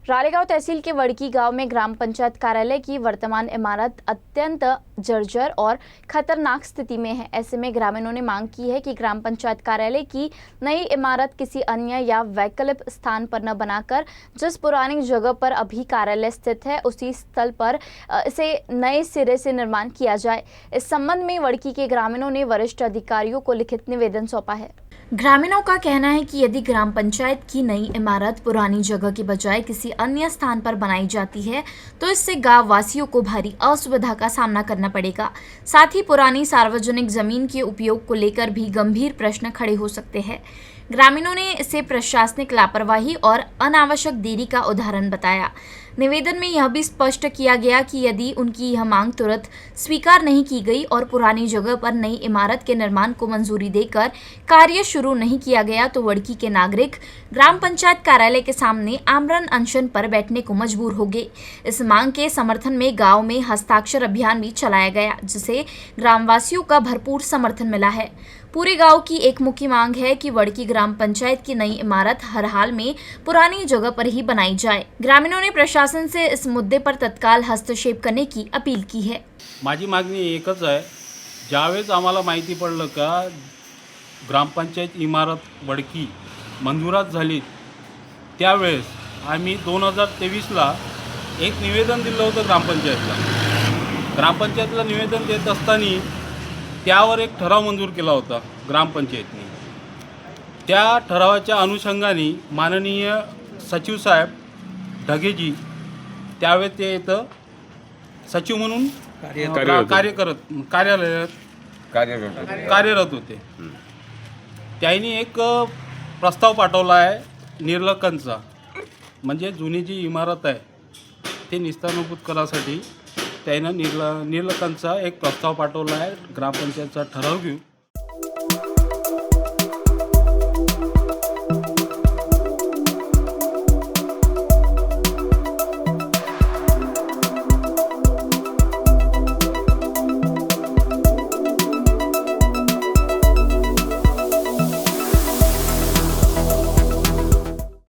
रालेगांव तहसील के वड़की गांव में ग्राम पंचायत कार्यालय की वर्तमान इमारत अत्यंत जर्जर और खतरनाक स्थिति में है। ऐसे में ग्रामीणों ने मांग की है कि ग्राम पंचायत कार्यालय की नई इमारत किसी अन्य या वैकल्पिक स्थान पर न बनाकर जिस पुरानी जगह पर अभी कार्यालय स्थित है उसी स्थल पर इसे नए सिरे से निर्माण किया जाए। इस संबंध में वड़की के ग्रामीणों ने वरिष्ठ अधिकारियों को लिखित निवेदन सौंपा है। ग्रामीणों का कहना है कि यदि ग्राम पंचायत की नई इमारत पुरानी जगह के बजाय किसी अन्य स्थान पर बनाई जाती है तो इससे गांव वासियों को भारी असुविधा का सामना करना पड़ेगा। साथ ही पुरानी सार्वजनिक जमीन के उपयोग को लेकर भी गंभीर प्रश्न खड़े हो सकते हैं। ग्रामीणों ने इसे प्रशासनिक लापरवाही और अनावश्यक देरी का उदाहरण बताया। निवेदन में यह भी स्पष्ट किया गया कि यदि उनकी यह मांग तुरंत स्वीकार नहीं की गई और पुरानी जगह पर नई इमारत के निर्माण को मंजूरी देकर कार्य शुरू नहीं किया गया तो वड़की के नागरिक ग्राम पंचायत कार्यालय के सामने आमरण अनशन पर बैठने को मजबूर होंगे। इस मांग के समर्थन में गांव में हस्ताक्षर अभियान भी चलाया गया, जिसे ग्रामवासियों का भरपूर समर्थन मिला है। पूरे गांव की एक मुख्य मांग है कि वड़की ग्राम पंचायत की नई इमारत हर हाल में पुरानी जगह पर ही बनाई जाए। ग्रामीणों ने प्रशासन से इस मुद्दे पर तत्काल हस्तक्षेप करने की अपील की है। माझी मागणी एकच आहे, ज्यावेळेस आम्हाला माहिती पडलं का ग्रामपंचायत इमारत वडकी मंजुरात झाली त्यावेळेस आम्ही 2023ला एक निवेदन दिलं होतं ग्रामपंचायतला निवेदन देत असताना त्यावर एक ठराव मंजूर केला होता ग्रामपंचायतने। त्या ठरावाच्या अनुषंगाने माननीय सचिव साहेब ढगेजी त्यावेळेस ते इथं सचिव म्हणून कार्यरत होते। त्यांनी एक प्रस्ताव पाठवला आहे निर्लकांचा, म्हणजे जुनी जी इमारत आहे ते निस्तारभूत करासाठी त्यानं निर्लकांचा एक प्रस्ताव पाठवला आहे। ग्रामपंचायतचा ठराव घेऊन